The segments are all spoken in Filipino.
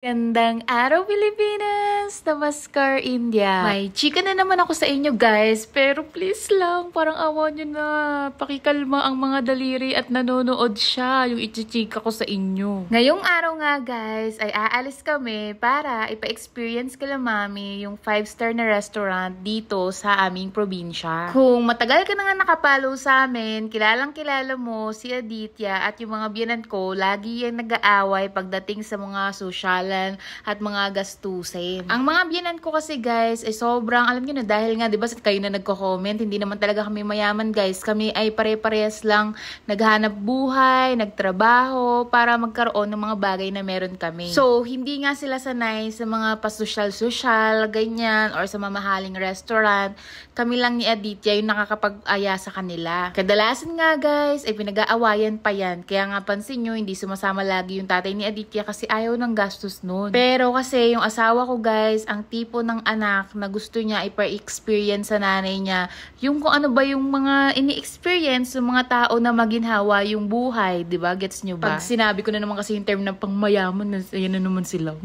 Gandang araw, Pilipinas! Namaskar, India! May chika na naman ako sa inyo, guys. Pero please lang, parang awa nyo na. Pakikalma ang mga daliri at nanonood siya yung ichichika ko sa inyo. Ngayong araw nga, guys, ay aalis kami para ipa-experience kala mami yung 5-star na restaurant dito sa aming probinsya. Kung matagal ka na nga nakapalo sa amin, kilalang kilala mo si Aditya at yung mga biyanan ko, lagi yan nag-aaway pagdating sa mga social at mga gastusin. Ang mga biyanan ko kasi guys ay sobrang, alam niyo na, dahil nga 'di ba kayo na nagko-comment, hindi naman talaga kami mayaman guys. Kami ay pare-parehas lang naghanap buhay, nagtrabaho para magkaroon ng mga bagay na meron kami. So, hindi nga sila sanay sa mga pasosyal-sosyal, ganyan, or sa mamahaling restaurant. Kami lang ni Aditya yung nakakapag-aya sa kanila. Kadalasan nga guys ay pinag-aawayan pa yan. Kaya nga pansin nyo, hindi sumasama lagi yung tatay ni Aditya kasi ayaw ng gastos nun. Pero kasi yung asawa ko guys, ang tipo ng anak na gusto niya ipa-experience sa nanay niya, yung kung ano ba yung mga ini-experience ng mga tao na maginhawa yung buhay, 'di ba? Gets nyo ba? Pag sinabi ko na naman kasi yung term ng pangmayaman, ayan na naman sila.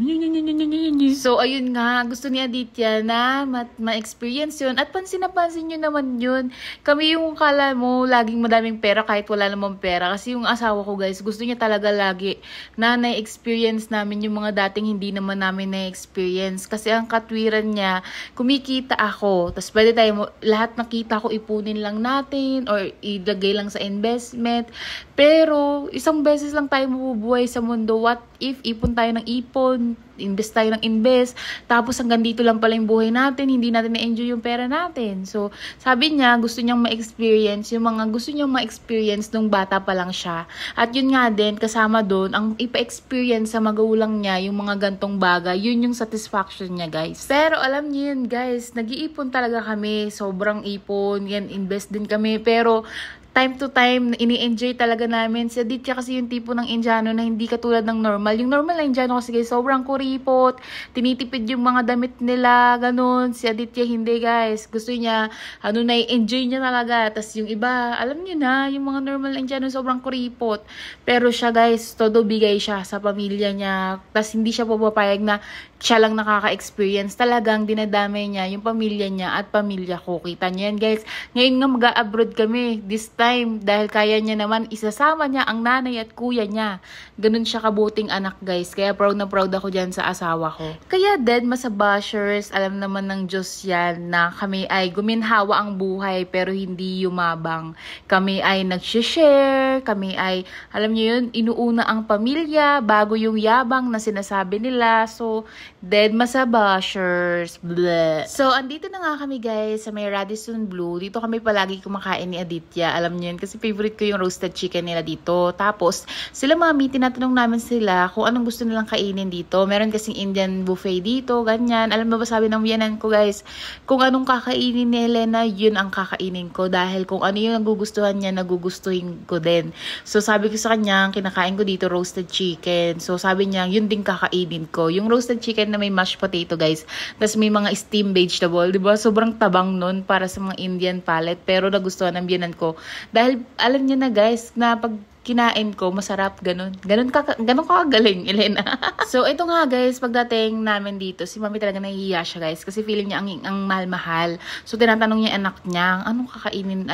So ayun nga, gusto ni Aditya na ma-experience yun. At pansin na pansin nyo naman yun. Kami yung kala mo laging madaming pera kahit wala namang pera. Kasi yung asawa ko guys, gusto niya talaga lagi na na-experience namin yung mga dating hindi naman namin na-experience. Kasi ang katwiran niya, kumikita ako. Tapos pwede tayo, lahat nakita ko ipunin lang natin or ilagay lang sa investment. Pero isang beses lang tayo mabubuhay sa mundo. What if ipon tayo ng ipon, invest tayo ng invest, tapos hanggang dito lang pala yung buhay natin, hindi natin na-enjoy yung pera natin. So, sabi niya, gusto niyang ma-experience yung mga gusto niyang ma-experience nung bata pa lang siya. At yun nga din, kasama doon, ang ipa-experience sa magulang niya, yung mga gantong bagay, yun yung satisfaction niya, guys. Pero alam niyo yun, guys, nag-iipon talaga kami, sobrang ipon, yan, invest din kami, pero time to time, ini-enjoy talaga namin. Si Aditya kasi yung tipo ng Indiano na hindi katulad ng normal. Yung normal na Indiano kasi guys, sobrang kuripot, tinitipid yung mga damit nila, ganun. Si Aditya hindi guys. Gusto niya, na-enjoy niya talaga. Tapos yung iba, alam niyo na, yung mga normal na Indiano, sobrang kuripot. Pero siya guys, todo bigay siya sa pamilya niya. Tapos hindi siya papapayag na siya lang nakaka-experience. Talagang dinadamay niya yung pamilya niya at pamilya ko. Kita niyo yan guys. Ngayon nga mag-a-abroad kami. This time, dahil kaya niya naman, isasama niya ang nanay at kuya niya. Ganun siya kabuting anak guys. Kaya proud na proud ako dyan sa asawa ko. Kaya dead masabashers, alam naman ng Diyos yan na kami ay guminhawa ang buhay pero hindi yumabang. Kami ay nag-share, kami ay, alam niyo yun, inuuna ang pamilya bago yung yabang na sinasabi nila. So, dead masabashers. Bleh. So, andito na nga kami guys sa may Radisson Blu. Dito kami palagi kumakain ni Aditya. Alam niyo yun, kasi favorite ko yung roasted chicken nila dito. Tapos, sila mami, tinatanong namin sila kung anong gusto nilang kainin dito. Meron kasing Indian buffet dito, ganyan. Alam mo ba sabi ng biyanan ko guys, kung anong kakainin ni Elena, yun ang kakainin ko. Dahil kung ano yung nagugustuhan niya, nagugustuhin ko din. So, sabi ko sa kanya, kinakain ko dito roasted chicken. So, sabi niya, yun din kakainin ko. Yung roasted chicken na may mashed potato guys. Tapos may mga steamed vegetable, di ba? Sobrang tabang nun para sa mga Indian palate. Pero nagustuhan ng biyanan ko. Dahil alam niyo na guys, na pag kinain ko, masarap, ganun. Ganun ka kagaling, Elena. So, ito nga guys, pagdating namin dito, si mami talaga nahihiya siya guys. Kasi feeling niya ang mahal-mahal. So, tinatanong niya anak niya, anong kakainin,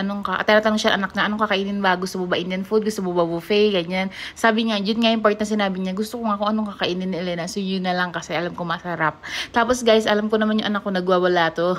tinatanong siya anak niya, anong kakainin ba? Gusto mo ba Indian food? Gusto mo ba buffet? Ganyan. Sabi niya, yun nga yung part na sinabi niya, gusto ko nga kung anong kakainin ni Elena. So, yun na lang kasi alam ko masarap. Tapos guys, alam ko naman yung anak ko nagwawala to.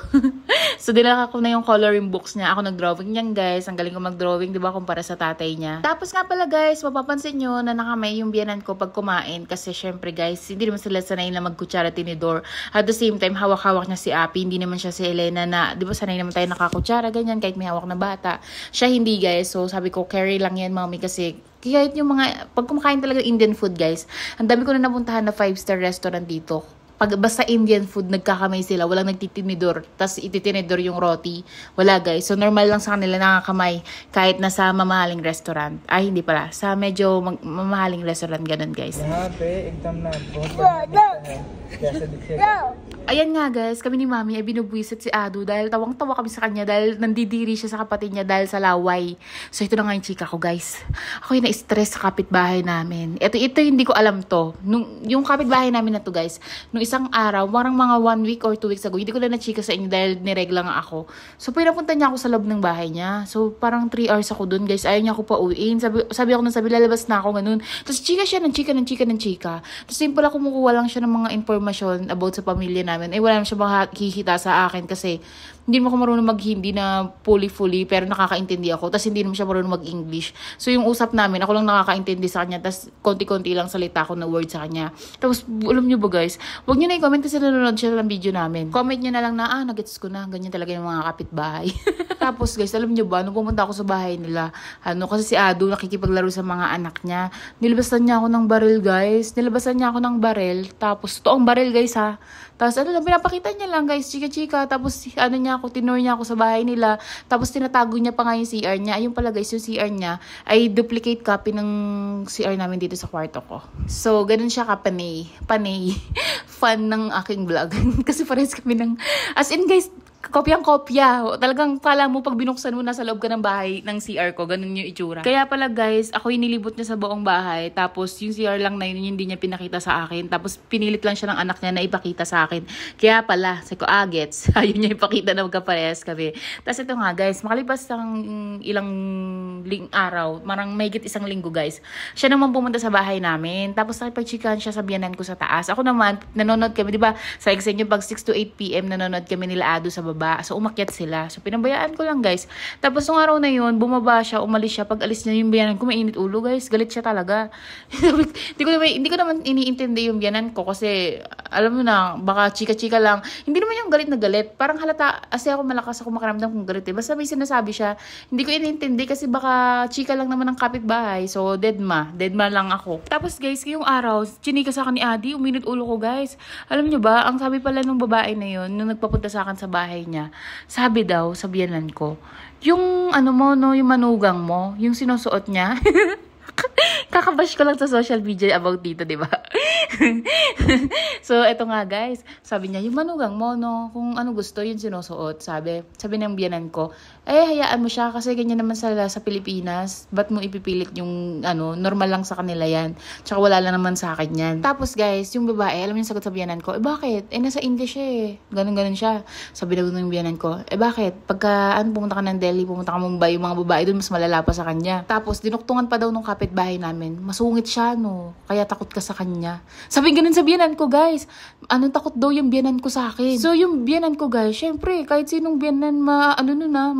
So, dinala ko na yung coloring books niya. Ako nag-drawing niyan guys. Ang galing ko mag-drawing, di ba, kumpara sa tatay niya. Tapos nga pala guys, mapapansin nyo na nakamay yung biyanan ko pag kumain. Kasi syempre guys, hindi naman sila sanay na magkutsara tinidor. At the same time, hawak-hawak niya si Api. Hindi naman siya si Elena na, di ba sanay naman tayo nakakutsara, ganyan, kahit may hawak na bata. Siya hindi guys. So sabi ko, carry lang yan mami kasi kahit yung mga, pag kumakain talaga Indian food guys, ang dami ko na napuntahan na 5-star restaurant dito. Pag basta Indian food, nagkakamay sila. Walang nagtitinidor. Tapos ititinidor yung roti. Wala guys. So normal lang sa kanila nakakamay. Kahit nasa mamahaling restaurant. Ay, hindi pala. Sa medyo mamahaling restaurant. Ganun guys. यहाँ पे एकदम ना बहुत ayan nga guys, kami ni Mami ay binubwisit si Ado dahil tawang-tawa kami sa kanya dahil nandidiri siya sa kapatid niya dahil sa laway. So ito na nga yung chika ko guys. Ako yung na-stress sa kapitbahay namin. Ito hindi ko alam to. Yung kapitbahay namin na to guys, nung isang araw, parang mga 1 week or 2 weeks ago, hindi ko na chika sa inyo dahil niregla nga ako. So pinapunta niya ako sa loob ng bahay niya. So parang 3 hours ako dun guys. Ayaw niya ako pa uwiin. Sabi ako lalabas na ako ganun. Tapos chika siya ng chika. Tapos simple ako kumukuha lang siya ng mga information about sa pamilya namin. Wala naman siya makikita sa akin kasi hindi mo ako marunong mag-Hindi na fully, pero nakakaintindi ako. Tapos hindi naman siya marunong mag-English. So yung usap namin, ako lang nakakaintindi sa kanya. Tapos konti-konti lang salita ko na word sa kanya. Tapos alam nyo ba guys, huwag nyo na i-comment kasi nanonood siya ng video namin. Comment nyo na lang na, nagets ko na. Ganyan talaga yung mga kapitbahay. Tapos guys, alam nyo ba, nung pumunta ako sa bahay nila, kasi si Ado nakikipaglaro sa mga anak niya. Nilabasan niya ako ng baril guys. Tapos toong baril guys ha. Tapos pinapakita niya lang guys, chika-chika. Tapos tinur niya ako sa bahay nila. Tapos tinatago niya pa nga yung CR niya. Ayun pala guys, yung CR niya ay duplicate copy ng CR namin dito sa kwarto ko. So, ganun siya panay. Fan ng aking vlog. Kasi parehas kami ng, as in guys, kopyang-kopya. Talagang kala mo pag binuksan mo na sa loob ka ng bahay ng CR ko, ganun yung itsura. Kaya pala guys, ako inilibot niya sa buong bahay. Tapos yung CR lang na yun, hindi niya pinakita sa akin. Tapos pinilit lang siya ng anak niya na ipakita sa akin. Kaya pala, sabi ko, gets. Ayun niya ipakita na magkaparehas kami. Tapos ito nga guys, makalipas ng ilang araw, marang mahigit 1 linggo guys, siya naman pumunta sa bahay namin. Tapos nakipag-chikahan siya sa biyanan ko sa taas. Ako naman, nanonood kami, di ba? Sa exam pag 6 to 8 p.m. nanonood kami nila Ado sa baba. So, umakyat sila. So, pinabayaan ko lang, guys. Tapos, nung araw na yun, bumaba siya, umalis siya. Pag alis niya yung biyanan ko, mainit ulo, guys. Galit siya talaga. Hindi ko naman iniintindi yung biyanan ko kasi, alam mo na, baka chika-chika lang. Hindi naman yung galit na galit. Parang halata, kasi ako malakas ako makaramdam kung galit. Basta may sinasabi siya. Hindi ko iniintindi kasi baka chika lang naman ng kapitbahay. So, deadma lang ako. Tapos, guys, yung araw, chinika sa akin ni Adi, uminit ulo ko, guys. Alam nyo ba, ang sabi pala nung babae na yun, nung nagpapunta sa akin sa bahay niya, sabi daw sa biyanan ko, yung yung manugang mo, yung sinusuot niya. Kakabash ko lang sa social media about dito, di ba? So, eto nga guys, sabi niya, yung manugang mo, kung ano gusto, yun sinusuot. Sabi ng biyanan ko, hayaan mo siya kasi ganyan naman sa Pilipinas. Ba't mo ipipilit yung, normal lang sa kanila yan. Tsaka wala lang naman sa akin yan. Tapos guys, yung babae, alam niyo sagot sa biyanan ko, bakit? Nasa India siya Ganun siya. Sabi na ng biyanan ko, bakit? Pagka, pumunta ka ng Delhi, pumunta ka Mumbai, yung mga babae doon, mas malala pa sa kanya. Tapos, dinuktungan pa daw nung kapitbahay namin. Masungit siya, Kaya takot ka sa kanya. Sabi ganun sa biyanan ko, guys. Takot daw yung biyanan ko sa akin. So, yung biyanan ko, guys, syempre, kahit sinong biyanan,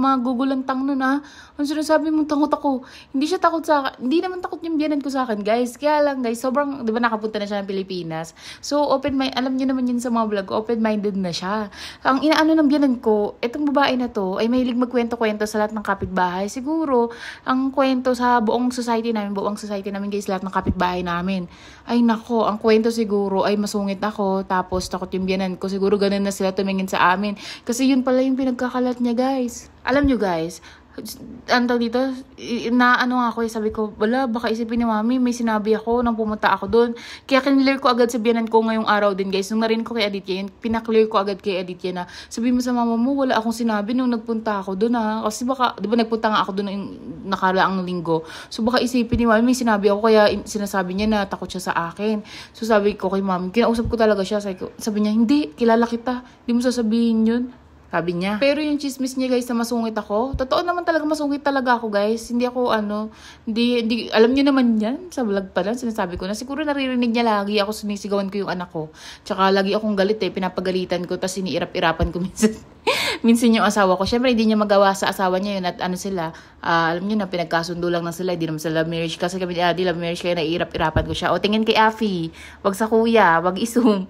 magugulantang Ang sinasabi mong takot ako. Hindi siya takot sa akin. Hindi naman takot yung biyanan ko sa akin, guys. Kaya lang, guys, sobrang, di ba nakapunta na siya ng Pilipinas. So, alam niyo naman yun sa mga vlog ko, open-minded na siya. Ang inaano ng biyanan ko, etong babae na to, ay mahilig magkwento-kwento sa lahat ng kapitbahay. Siguro, ang kwento sa buong society namin, guys, lahat ng kapitbahay namin. Ay, nako, ang kwento siguro ay masungit ako, tapos takot yung biyanan ko. Siguro ganun na sila tumingin sa amin. Kasi yun pala yung pinagkakalat niya, guys. Alam nyo, guys, dito, ako sabi ko, baka isipin ni Mami, may sinabi ako nang pumunta ako doon. Kaya kinlear ko agad sa biyanan ko ngayong araw din, guys. Nung narinig ko kay Aditya yun, pinaklear ko agad kay Aditya na, sabi mo sa mama mo, wala akong sinabi nung nagpunta ako doon Kasi baka, di ba nagpunta nga ako doon yung nakaraang linggo. So baka isipin ni Mami, may sinabi ako, kaya sinasabi niya na takot siya sa akin. So sabi ko kay Mami, kinausap ko talaga siya. Sabi niya, hindi, kilala kita. Di mo sasabihin yun. Sabi niya. Pero yung chismis niya, guys, na masungit ako. Totoo naman talaga, masungit talaga ako, guys. Hindi ako, hindi, alam niyo naman yan. Sa vlog pa lang, sinasabi ko na. Siguro naririnig niya lagi ako, sinisigawan ko yung anak ko. Tsaka lagi akong galit pinapagalitan ko, tapos iniirap-irapan ko minsan. Minsan yung asawa ko. Syempre, hindi niya magawa sa asawa niya yun. At sila, alam niyo na, pinagkasundo lang sila. Hindi naman sa love marriage. Kasi kami, di love marriage, kaya naiirap-irapan ko siya. O, tingin kay Afi. Wag sa kuya. Wag isum.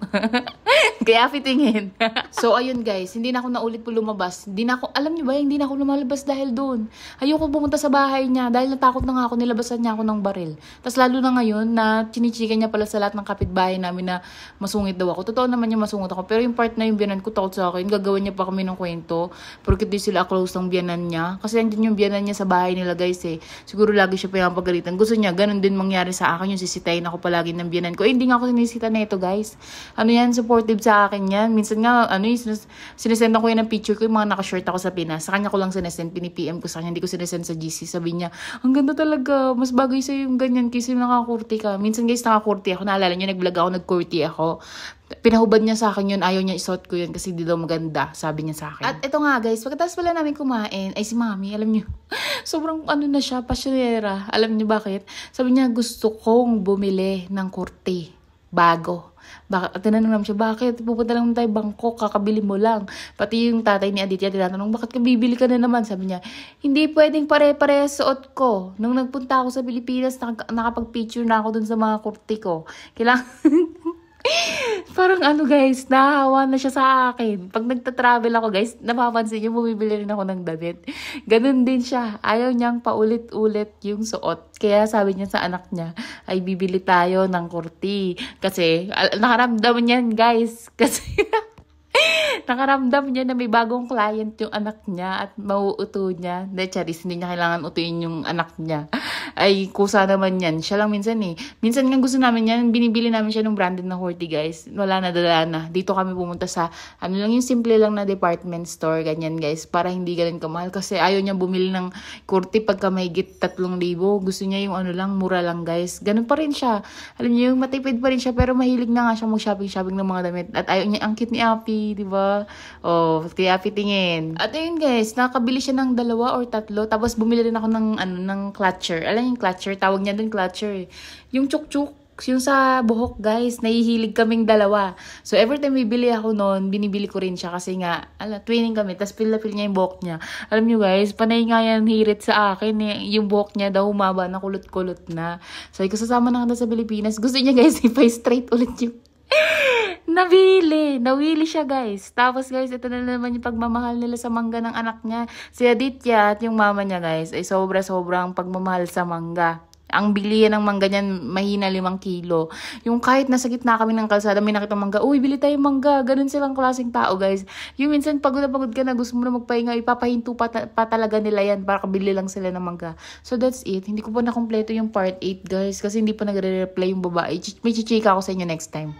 Kay Afi tingin. So, ayun guys. Hindi na ako naulit po lumabas. Alam niyo ba, hindi na ako lumalabas dahil doon. Ayoko pumunta sa bahay niya. Dahil natakot na nga ako, nilabasan niya ako ng baril. Tapos lalo na ngayon, na chinichika niya pala sa lahat ng kapitbahay namin na masungit daw ako. Totoo naman yung masungit ako. Pero yung part na yung biyanan ko, takot sa akin. Gagawan niya pa kami ng kwento. Porkit di sila close ng biyanan niya. Kasi andyan yung biyanan niya sa bahay nila, guys Siguro lagi siya pinapagalitan. Gusto niya, ganun din mangyari sa akin. Yung sisitayin ako palagi ng biyanan ko. Hindi nga ako sinisita na ito, guys. Yan, supportive sa sa akin yan. Minsan nga, sinesend ko yan ng picture ko, yung mga nakashort ako sa Pinas. Sa kanya ko lang sinesend, pinipm ko sa kanya, hindi ko sinesend sa GC. Sabi niya, ang ganda talaga, mas bagay sa'yo yung ganyan kasi nakakurti ka. Minsan guys, nakakurti ako. Naalala niyo, nag-vlog ako, nagkurti ako. Pinahubad niya sa akin yun, ayaw niya isuot ko yun kasi di daw maganda, sabi niya sa akin. At ito nga guys, pagkatapos pala namin kumain, ay si Mami, alam niyo, sobrang na siya, pasyonera. Alam niyo bakit? Sabi niya, gusto kong bumili ng kurti, bago. Tinanong namin siya, bakit? Pupunta lang tayo Bangkok, kakabili mo lang. Pati yung tatay ni Aditya, tinatanong, bakit ka bibili ka na naman? Sabi niya, hindi pwedeng pare-pare suot ko. Nung nagpunta ako sa Pilipinas, nakapag-picture na ako dun sa mga kurti ko. Kailangan... Parang guys, nahahawa na siya sa akin. Pag nagta-travel ako guys, napapansin niyo, bumibili rin ako ng damit. Ganun din siya. Ayaw niyang paulit-ulit yung suot. Kaya sabi niya sa anak niya, ay bibili tayo ng kurti. Kasi, nakaramdam niyan guys. Kasi, nakaramdam niya na may bagong client yung anak niya at mauuto niya. Dahil charis, hindi niya kailangan utuin yung anak niya. Ay, kusa naman yan. Siya lang minsan eh. Minsan nga gusto namin yan, binibili namin siya ng branded na kurti guys. Wala na, dala na. Dito kami pumunta sa, lang yung simple lang na department store, ganyan guys. Para hindi ganun kamahal. Kasi ayaw niya bumili ng kurti pagka may git 3,000. Gusto niya yung lang, mura lang guys. Ganun pa rin siya. Alam niyo, yung matipid pa rin siya, pero mahilig na nga siya mag-shopping ng mga damit. At ayaw niya, ang cute ni Api, di ba? Oh, kaya Api tingin. At ayun guys, nakabili siya ng 2 or 3. Tapos bumili rin ako ng clutcher. Alam yung clutcher, tawag niya dun clutcher. Yung chuk-chuk, yung sa buhok guys, nahihilig kaming 2. So every time bibili ako noon, binibili ko rin siya kasi nga, twinning kami, tapos pila-pil niya yung buhok niya. Alam niyo guys, panay nga yan hirit sa akin eh. Yung buhok niya daw humaba na kulot-kulot na. So ko sasama na kanta sa Pilipinas. Gusto niya guys, ipa-straight ulit yung Nawili siya guys. Tapos guys, ito na naman yung pagmamahal nila sa mangga ng anak niya. Si Aditya at yung mama niya guys, ay sobra-sobrang pagmamahal sa mangga. Ang bilihan ng mangga niyan, mahina 5 kilo. Yung kahit nasa gitna kami ng kalsada, may nakita mangga, uy, bili tayo mangga. Ganun silang klaseng tao guys. Yung minsan pagod na pagod ka na, gusto mo na magpahinga, ipapahinto pa talaga nila yan para kabili lang sila ng mangga. So that's it. Hindi ko pa nakompleto yung part 8 guys kasi hindi pa nagre-reply yung babae. May chichika ako sa inyo next time.